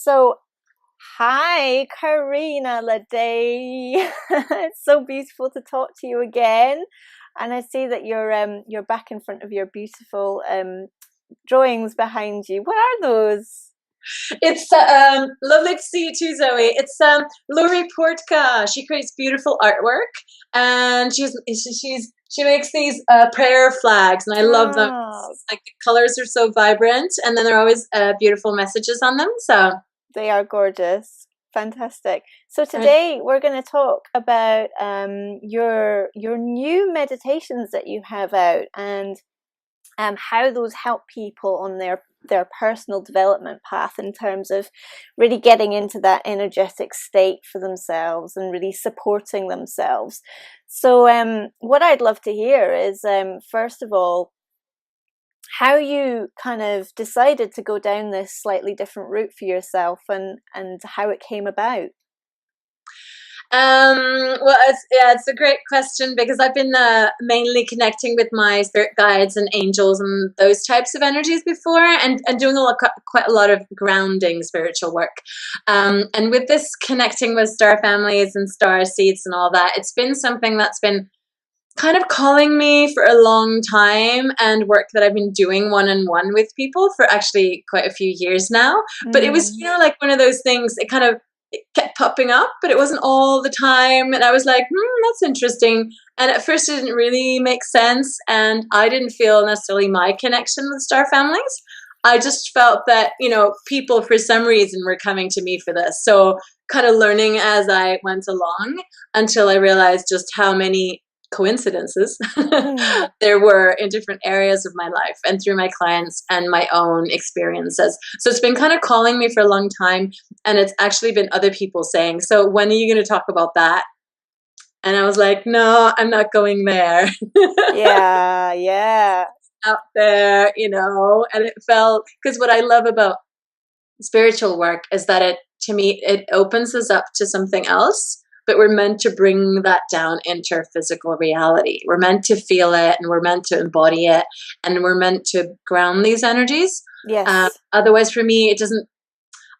So, hi, Karina Ladet. It's so beautiful to talk to you again. And I see that you're back in front of your beautiful drawings behind you. What are those? It's lovely to see you too, Zoe. It's Lori Portka. She creates beautiful artwork, and she makes these prayer flags, and I love them. Oh, Like the colors are so vibrant, and then there are always beautiful messages on them. So, they are gorgeous. Fantastic. So and today we're going to talk about your new meditations that you have out, and how those help people on their personal development path in terms of really getting into that energetic state for themselves and really supporting themselves. So what I'd love to hear is, first of all, how you kind of decided to go down this slightly different route for yourself, and how it came about. well, it's a great question because I've been mainly connecting with my spirit guides and angels and those types of energies before, and doing quite a lot of grounding spiritual work. And with this connecting with star families and star seeds and all that, it's been something that's been kind of calling me for a long time, and work that I've been doing one-on-one with people for actually quite a few years now. But it was, Mm. like one of those things, it kept popping up, but it wasn't all the time. And I was like, that's interesting. And at first it didn't really make sense. And I didn't feel necessarily my connection with star families. I just felt that, people for some reason were coming to me for this. So kind of learning as I went along until I realized just how many coincidences Mm. there were in different areas of my life and through my clients and my own experiences. So it's been kind of calling me for a long time, and it's actually been other people saying, so when are you going to talk about that? And I was like, no, I'm not going there. Yeah, yeah. Out there, and it felt, because what I love about spiritual work is that to me, it opens us up to something else, but we're meant to bring that down into our physical reality. We're meant to feel it, and we're meant to embody it, and we're meant to ground these energies. Yes. Otherwise, for me, it doesn't.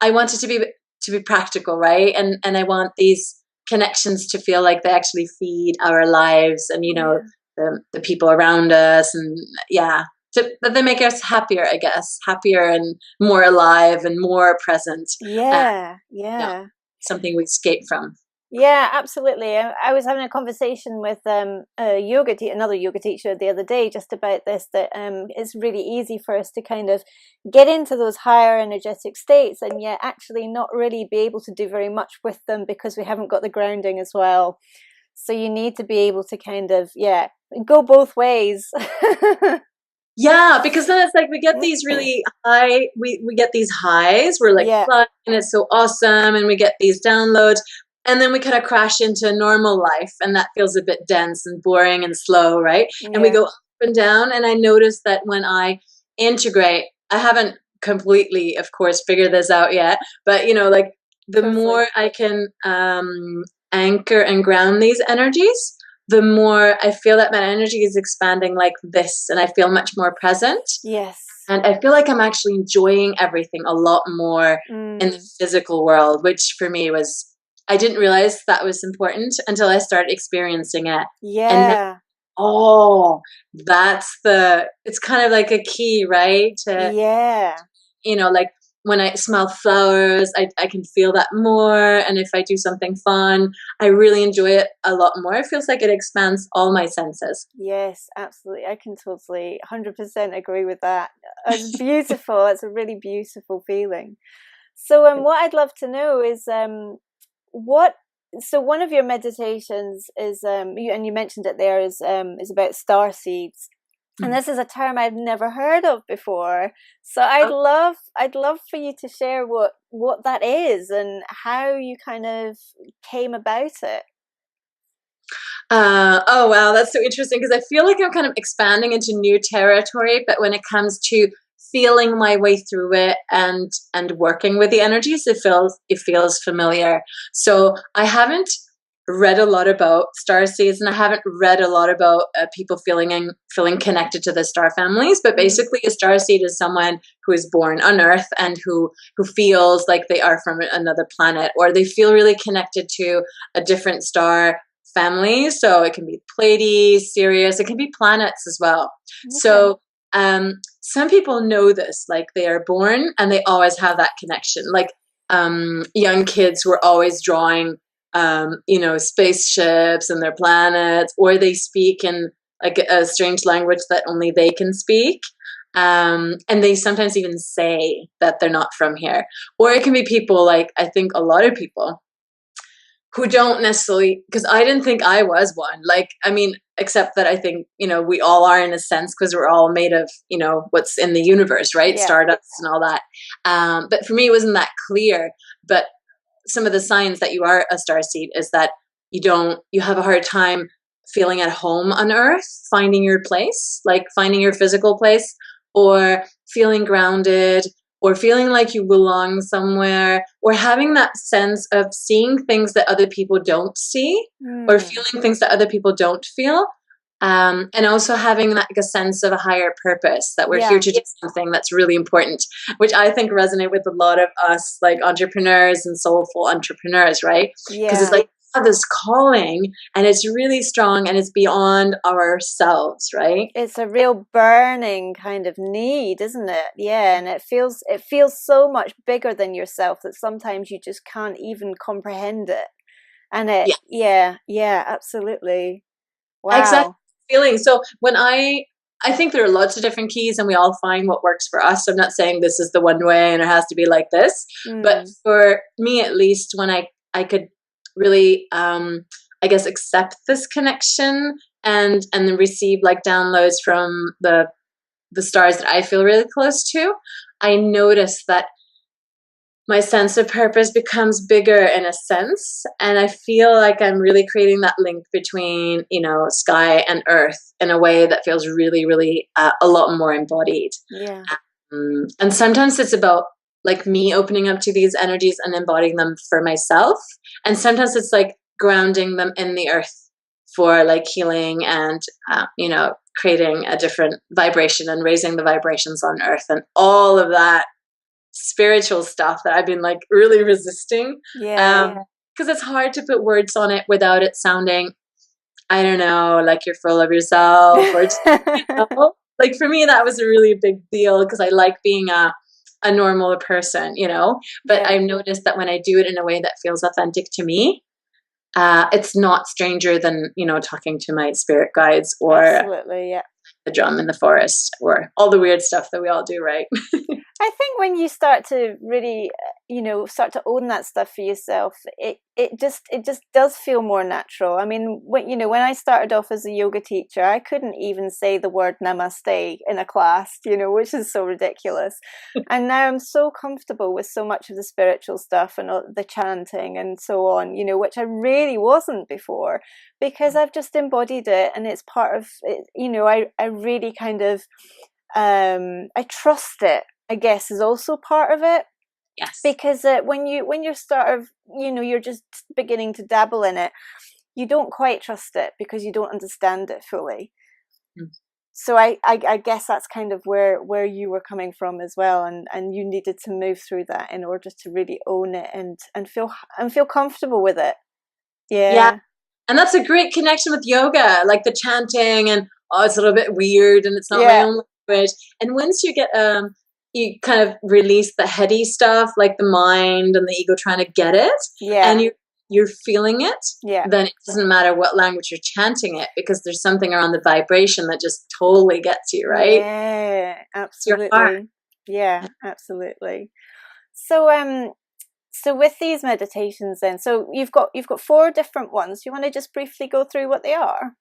I want it to be practical, right? And I want these connections to feel like they actually feed our lives, and Yeah. the people around us, and yeah, that they make us happier, I guess, happier and more alive and more present. Uh, Yeah. yeah, Yeah. something we escape from. Yeah, absolutely. I was having a conversation with another yoga teacher the other day just about this, that it's really easy for us to kind of get into those higher energetic states and yet actually not really be able to do very much with them because we haven't got the grounding as well. So you need to be able to kind of, yeah, go both ways. Yeah, because then it's like we get these really high, we get these highs, we're like Yeah. flying, and it's so awesome, and we get these downloads, and then we kind of crash into normal life, and that feels a bit dense and boring and slow, right? And we Yeah. go up and down, and I notice that when I integrate, I haven't completely, of course, figured this out yet, but like the Totally. more I can anchor and ground these energies, the more I feel that my energy is expanding like this, and I feel much more present. Yes. And I feel like I'm actually enjoying everything a lot more in the Mm. physical world, which for me was, I didn't realize that was important until I started experiencing it. And then, Yeah. oh, it's kind of like a key, right? Yeah. Like when I smell flowers, I can feel that more. And if I do something fun, I really enjoy it a lot more. It feels like it expands all my senses. Yes, absolutely. I can totally 100% agree with that. It's beautiful. It's a really beautiful feeling. So, what I'd love to know is, what. So, one of your meditations is, and you mentioned it there, is about star seeds, and Mhm. this is a term I've never heard of before. So, I'd love for you to share what that is and how you kind of came about it. Oh wow, that's so interesting, because I feel like I'm kind of expanding into new territory. But when it comes to feeling my way through it and working with the energies, it feels familiar. So I haven't read a lot about star seeds, and I haven't read a lot about people feeling connected to the star families. But basically, a star seed is someone who is born on Earth and who feels like they are from another planet, or they feel really connected to a different star family. So it can be Pleiades, Sirius, it can be planets as well. Okay. So some people know this, like they are born and they always have that connection. Like young kids who are always drawing spaceships and their planets, or they speak in like a strange language that only they can speak. And they sometimes even say that they're not from here. Or it can be people, like I think a lot of people who don't necessarily, because I didn't think I was one. Like, I mean, except that I think, we all are in a sense, because we're all made of, what's in the universe, right? Yeah. Stardust and all that. But for me, it wasn't that clear. But some of the signs that you are a starseed is that you have a hard time feeling at home on Earth, finding your place, like finding your physical place, or feeling grounded, or feeling like you belong somewhere, or having that sense of seeing things that other people don't see, or feeling things that other people don't feel. And also having like a sense of a higher purpose, that we're here to do something that's really important, which I think resonate with a lot of us, like entrepreneurs and soulful entrepreneurs, right? Because it's like this calling, and it's really strong, and it's beyond ourselves, right? It's a real burning kind of need, isn't it? Yeah, and it feels so much bigger than yourself that sometimes you just can't even comprehend it. And absolutely. Wow. Exactly. Feeling. So when I think there are lots of different keys, and we all find what works for us. I'm not saying this is the one way and it has to be like this, but for me, at least, when I could really, I guess, accept this connection and then receive like downloads from the stars that I feel really close to, I noticed that my sense of purpose becomes bigger in a sense. And I feel like I'm really creating that link between, sky and earth in a way that feels really, really a lot more embodied. Yeah. And sometimes it's about like me opening up to these energies and embodying them for myself. And sometimes it's like grounding them in the earth for like healing and, creating a different vibration and raising the vibrations on earth and all of that spiritual stuff that I've been like really resisting. Because it's hard to put words on it without it sounding, I don't know, like you're full of yourself, or like for me that was a really big deal, because I like being a normal person, but I've noticed that when I do it in a way that feels authentic to me, it's not stranger than talking to my spirit guides, or the drum in the forest, or all the weird stuff that we all do, right? I think when you start to really, start to own that stuff for yourself, it just does feel more natural. I mean, when I started off as a yoga teacher, I couldn't even say the word namaste in a class, which is so ridiculous. And now I'm so comfortable with so much of the spiritual stuff and the chanting and so on, which I really wasn't before, because I've just embodied it, and it's part of it. I really kind of, I trust it, I guess, is also part of it. Yes. Because when you're you're just beginning to dabble in it, you don't quite trust it because you don't understand it fully. So I guess that's kind of where you were coming from as well, and you needed to move through that in order to really own it and feel comfortable with it. Yeah. And that's a great connection with yoga, like the chanting, and it's a little bit weird and it's not my own language. And once you get you kind of release the heady stuff, like the mind and the ego trying to get it, and you're feeling it, then it doesn't matter what language you're chanting it, because there's something around the vibration that just totally gets you, right? Yeah, absolutely. Yeah, absolutely. So so with these meditations then, so you've got 4 different ones. You want to just briefly go through what they are?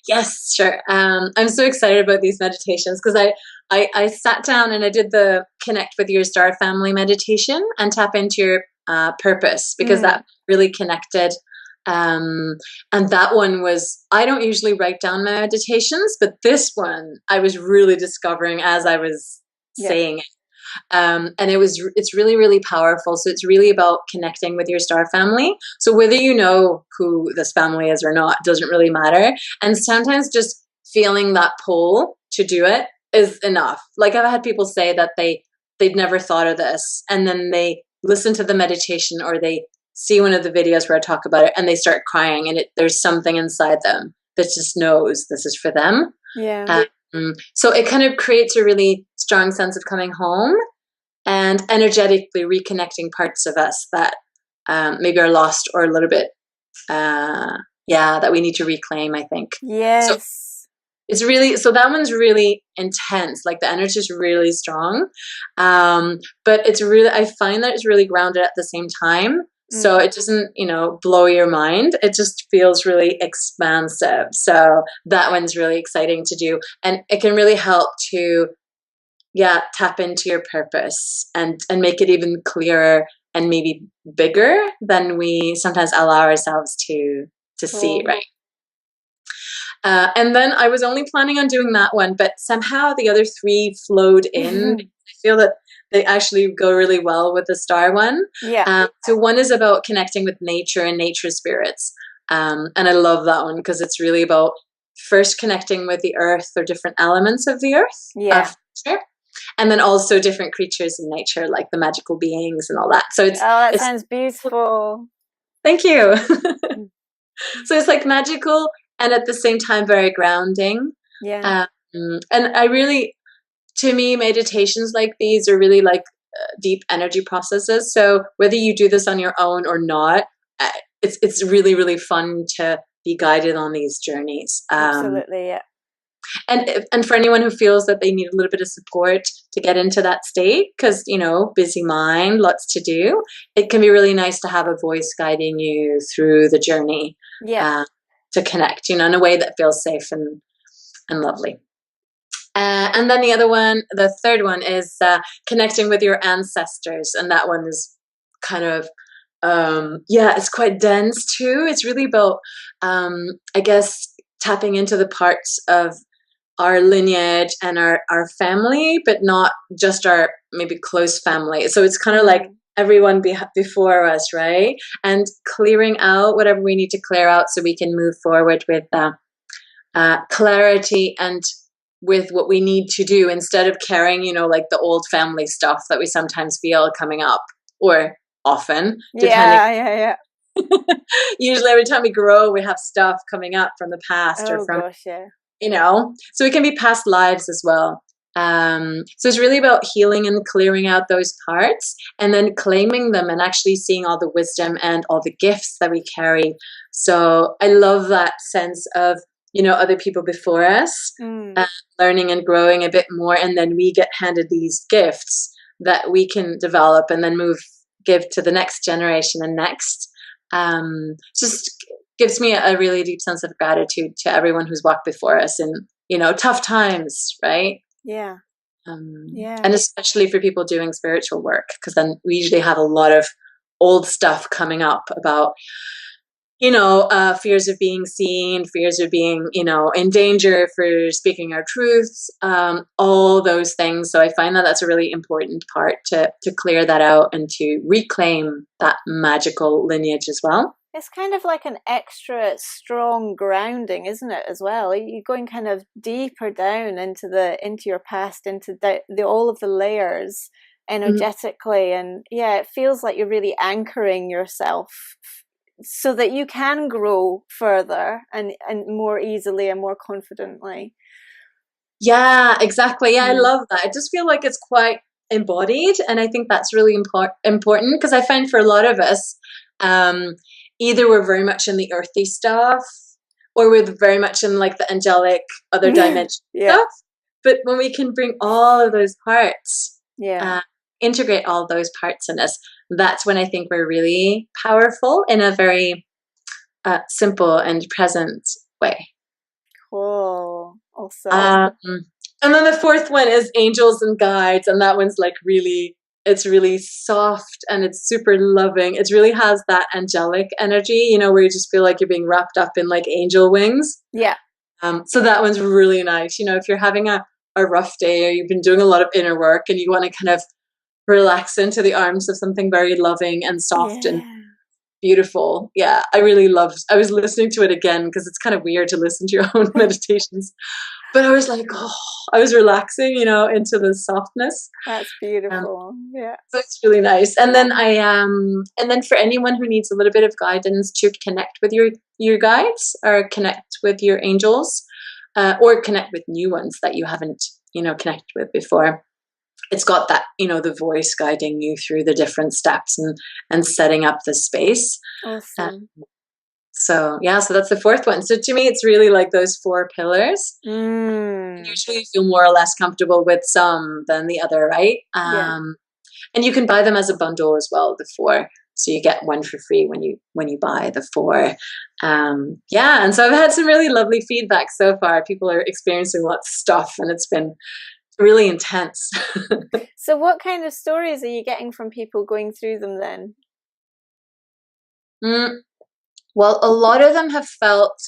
Yes, sure. I'm so excited about these meditations, because I sat down and I did the Connect with Your Star Family meditation and tap into your purpose, because that really connected. And that one was, I don't usually write down my meditations, but this one I was really discovering as I was saying it. And it's really, really powerful. So it's really about connecting with your star family. So whether you know who this family is or not, doesn't really matter. And sometimes just feeling that pull to do it is enough. Like I've had people say that they'd never thought of this, and then they listen to the meditation or they see one of the videos where I talk about it and they start crying, and there's something inside them that just knows this is for them. Yeah. So it kind of creates a really strong sense of coming home and energetically reconnecting parts of us that maybe are lost or a little bit, that we need to reclaim, I think. So it's really, so that one's really intense. Like the energy is really strong. But it's really, I find that it's really grounded at the same time. So it doesn't, blow your mind. It just feels really expansive. So that one's really exciting to do. And it can really help to, tap into your purpose and make it even clearer and maybe bigger than we sometimes allow ourselves to see, right? And then I was only planning on doing that one, but somehow the other three flowed in. I feel that they actually go really well with the star one. So one is about connecting with nature and nature spirits. And I love that one because it's really about first connecting with the earth or different elements of the earth. And then also different creatures in nature, like the magical beings and all that. So that sounds beautiful. Thank you. So it's like magical and at the same time very grounding. And I really, to me, meditations like these are really like deep energy processes. So whether you do this on your own or not, it's really, really fun to be guided on these journeys. Absolutely, yeah. And for anyone who feels that they need a little bit of support to get into that state, because, busy mind, lots to do, it can be really nice to have a voice guiding you through the journey to connect, in a way that feels safe and lovely. And then the other one, the third one is connecting with your ancestors. And that one is kind of, it's quite dense too. It's really about, I guess, tapping into the parts of our lineage and our family, but not just our maybe close family. So it's kind of like everyone before us, right? And clearing out whatever we need to clear out so we can move forward with clarity and with what we need to do instead of carrying, like the old family stuff that we sometimes feel coming up, or often, depending. Usually every time we grow, we have stuff coming up from the past or from, so it can be past lives as well. So it's really about healing and clearing out those parts and then claiming them and actually seeing all the wisdom and all the gifts that we carry. So I love that sense of, other people before us, learning and growing a bit more. And then we get handed these gifts that we can develop and then give to the next generation and next. Just gives me a really deep sense of gratitude to everyone who's walked before us in, tough times, right? And especially for people doing spiritual work, because then we usually have a lot of old stuff coming up about, fears of being seen, fears of being, in danger for speaking our truths, all those things. So I find that that's a really important part to clear that out and to reclaim that magical lineage as well. It's kind of like an extra strong grounding, isn't it, as well? You're going kind of deeper down into your past, into all of the layers energetically. And it feels like you're really anchoring yourself so that you can grow further and more easily and more confidently. Yeah, exactly. Yeah, I love that. I just feel like it's quite embodied. And I think that's really important because I find for a lot of us, either we're very much in the earthy stuff or we're very much in like the angelic other dimension stuff. But when we can bring all of those parts, integrate all those parts in us, that's when I think we're really powerful in a very simple and present way. Cool. Awesome. And then the fourth one is angels and guides. And that one's like it's really soft and it's super loving. It really has that angelic energy, where you just feel like you're being wrapped up in like angel wings. So that one's really nice. If you're having a rough day or you've been doing a lot of inner work and you want to kind of relax into the arms of something very loving and soft and Yeah. beautiful. Yeah, I was listening to it again because it's kind of weird to listen to your own meditations. But I was like, oh, I was relaxing, into the softness. That's Um, beautiful. Yeah. so it's really nice. And then and then for anyone who needs a little bit of guidance to connect with your guides or connect with your angels, or connect with new ones that you haven't, connected with before. It's got that, the voice guiding you through the different steps and setting up the space. Awesome. So yeah, so that's the fourth one. So to me, it's really like those four pillars. Mm. Usually you feel more or less comfortable with some than the other, right? Yeah. And you can buy them as a bundle as well, the four. So you get one for free when you buy the four. Yeah, and so I've had some really lovely feedback so far. People are experiencing lots of stuff, and it's been really intense. So what kind of stories are you getting from people going through them then? Well, a lot of them have felt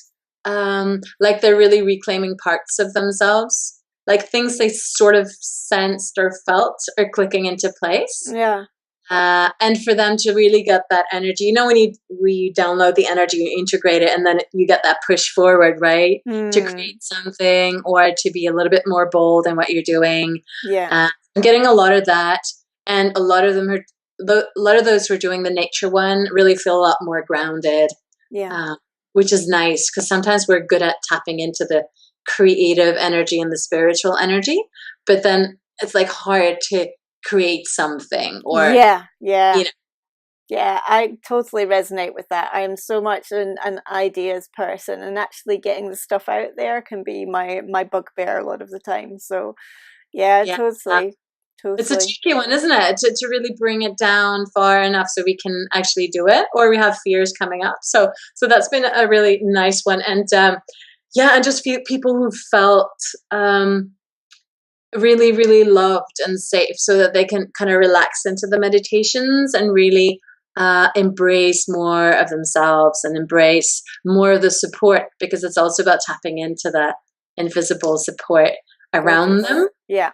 like they're really reclaiming parts of themselves, like things they sort of sensed or felt are clicking into place. Yeah. And for them to really get that energy, when you download the energy, you integrate it, and then you get that push forward, right? To create something or to be a little bit more bold in what you're doing. Yeah. I'm getting a lot of that, and a lot of those who are doing the nature one really feel a lot more grounded. Yeah. Which is nice because sometimes we're good at tapping into the creative energy and the spiritual energy, but then it's like hard to create something or Yeah. Yeah, I totally resonate with that. I am so much an ideas person, and actually getting the stuff out there can be my bugbear a lot of the time. So yeah, yeah. totally. It's a tricky one, isn't it? To really bring it down far enough so we can actually do it, or we have fears coming up. So that's been a really nice one. And and just people who felt really, really loved and safe, so that they can kind of relax into the meditations and really embrace more of themselves and embrace more of the support, because it's also about tapping into that invisible support around them. Yeah.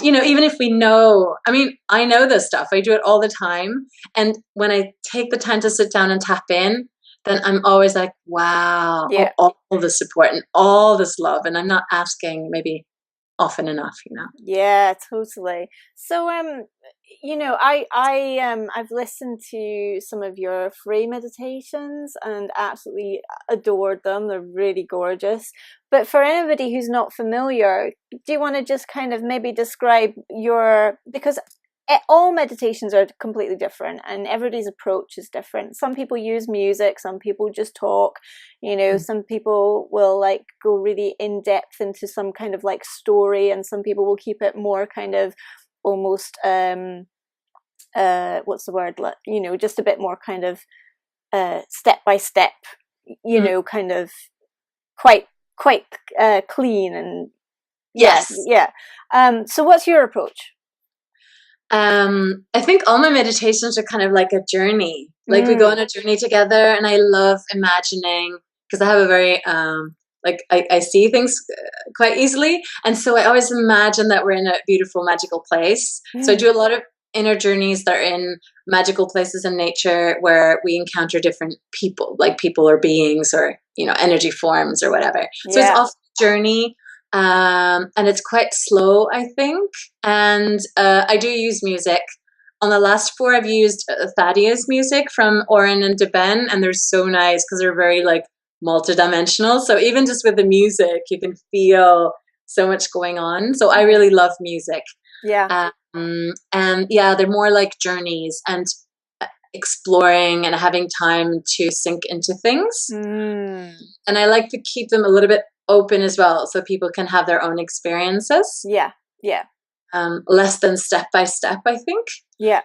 Even if we know, I know this stuff, I do it all the time. And when I take the time to sit down and tap in, then I'm always like, wow, Yeah. all the support and all this love. And I'm not asking maybe often enough. Yeah, totally. So I've listened to some of your free meditations and absolutely adored them. They're really gorgeous. But for anybody who's not familiar, do you want to just kind of maybe describe because all meditations are completely different and everybody's approach is different. Some people use music, some people just talk, some people will like go really in depth into some kind of like story, and some people will keep it more kind of almost what's the word, just a bit more kind of step by step, kind of quite clean and Yes. So what's your approach? I think all my meditations are kind of like a journey. Like we go on a journey together, and I love imagining, because I have a very I see things quite easily, and so I always imagine that we're in a beautiful, magical place. So I do a lot of inner journeys that are in magical places in nature where we encounter different people, like people or beings or energy forms or whatever. So it's often a journey. And it's quite slow, I think. And I do use music. On the last four, I've used Thaddeus music from Oren and Deben, and they're so nice because they're very like multidimensional. So even just with the music, you can feel so much going on. So I really love music. Yeah. And yeah, they're more like journeys and exploring and having time to sink into things. And I like to keep them a little bit open as well, so people can have their own experiences. Yeah. Less than step by step, I think. Yeah.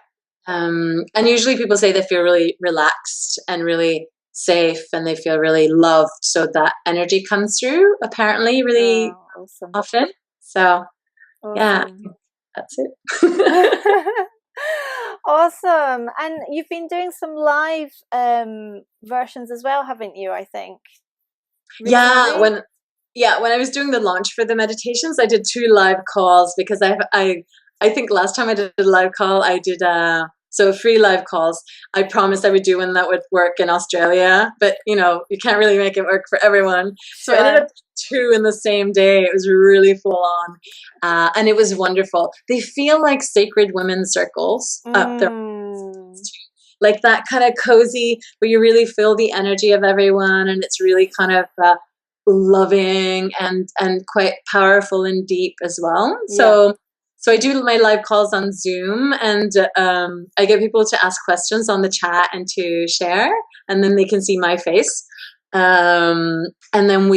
And usually people say they feel really relaxed and really safe, and they feel really loved, so that energy comes through apparently really often. So yeah, that's it. Awesome. And you've been doing some live versions as well, haven't you, I think? Recently? When I was doing the launch for the meditations, I did 2 live calls because I I think last time I did a live call, I did so free live calls. I promised I would do one that would work in Australia, but you can't really make it work for everyone. So I ended up 2 in the same day. It was really full on, and it was wonderful. They feel like sacred women's circles up there, like that kind of cozy where you really feel the energy of everyone, and it's really kind of loving and quite powerful and deep as well. So I do my live calls on Zoom, and I get people to ask questions on the chat and to share, and then they can see my face. And then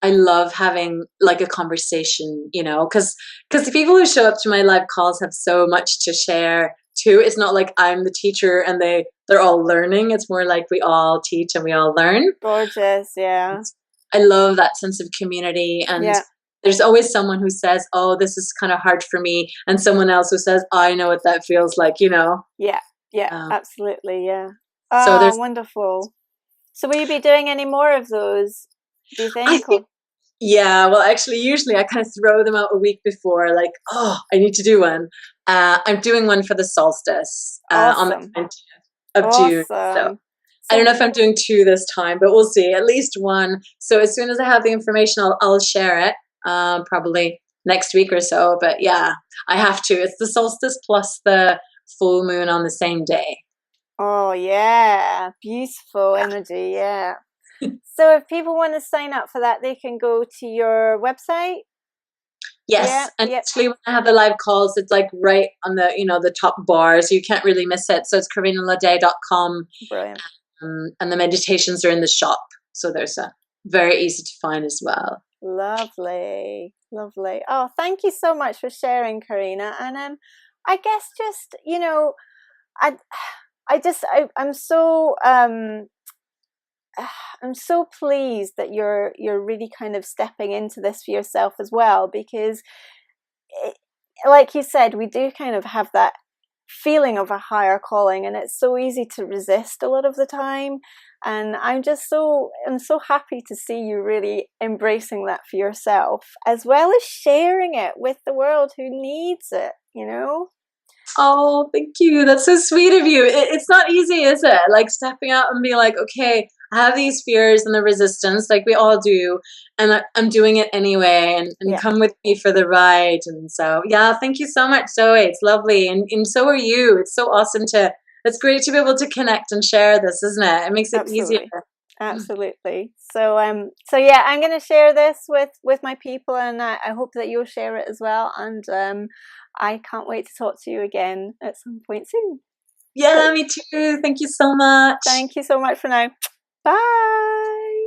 I love having like a conversation, because the people who show up to my live calls have so much to share too. It's not like I'm the teacher and they're all learning. It's more like we all teach and we all learn. Gorgeous, yeah. I love that sense of community, and there's always someone who says, oh, this is kind of hard for me, and someone else who says, I know what that feels like, Yeah, absolutely, yeah. Oh, so there's wonderful. So will you be doing any more of those, do you think? Yeah, well, actually, usually I kind of throw them out a week before, like, oh, I need to do one. I'm doing one for the solstice on the 20th of June. So I don't know if I'm doing 2 this time, but we'll see. At least 1. So as soon as I have the information, I'll share it, probably next week or so. But yeah, I have to. It's the solstice plus the full moon on the same day. Oh, yeah. Beautiful energy, yeah. So if people want to sign up for that, they can go to your website? Yes, and actually when I have the live calls, it's like right on the, the top bar, so you can't really miss it. So it's karinaladet.com. Brilliant. And the meditations are in the shop. So there's very easy to find as well. Lovely. Lovely. Oh, thank you so much for sharing, Karina. And I guess just, I'm so pleased that you're really kind of stepping into this for yourself as well, because like you said, we do kind of have that feeling of a higher calling, and it's so easy to resist a lot of the time. And I'm so happy to see you really embracing that for yourself, as well as sharing it with the world who needs it, Oh, thank you. That's so sweet of you. It's not easy, is it? Like stepping out and being like, okay, I have these fears and the resistance, like we all do, and I'm doing it anyway, and come with me for the ride. And so, yeah, thank you so much, Zoe. It's lovely. And so are you. It's so awesome it's great to be able to connect and share this, isn't it? It makes it easier. Absolutely. So yeah, I'm going to share this with my people, and I hope that you'll share it as well. And I can't wait to talk to you again at some point soon. Yeah, me too. Thank you so much. Thank you so much for now. Bye.